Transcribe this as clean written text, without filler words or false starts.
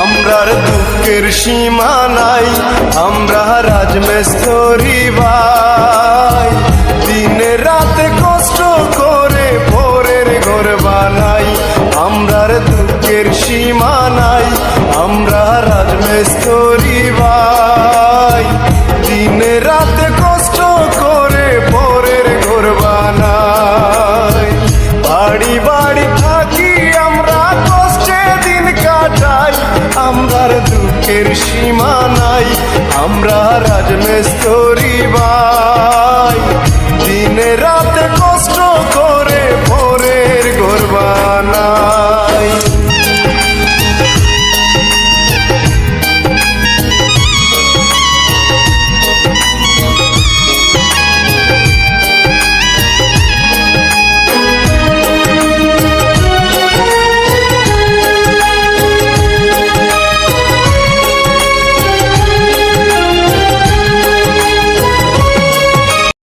আমরার দুঃখের সীমা নাই, আমরা রাজমিস্ত্রি ভাই। দিনে রাতে কষ্ট করে পরের ঘর বানাই, আমরার দুঃখের সীমা নাই, আমরা রাজমিস্ত্রি ভাই। দিনে রাতে কষ্ট করে পরের ঘর বানাই, বাড়ি বাড়ি থাকি আমরা কষ্টে দিন কাটাই, আমরার দুঃখের সীমা নাই, আমরা রাজমিস্ত্রি ভাই। দিনে রাতে কষ্ট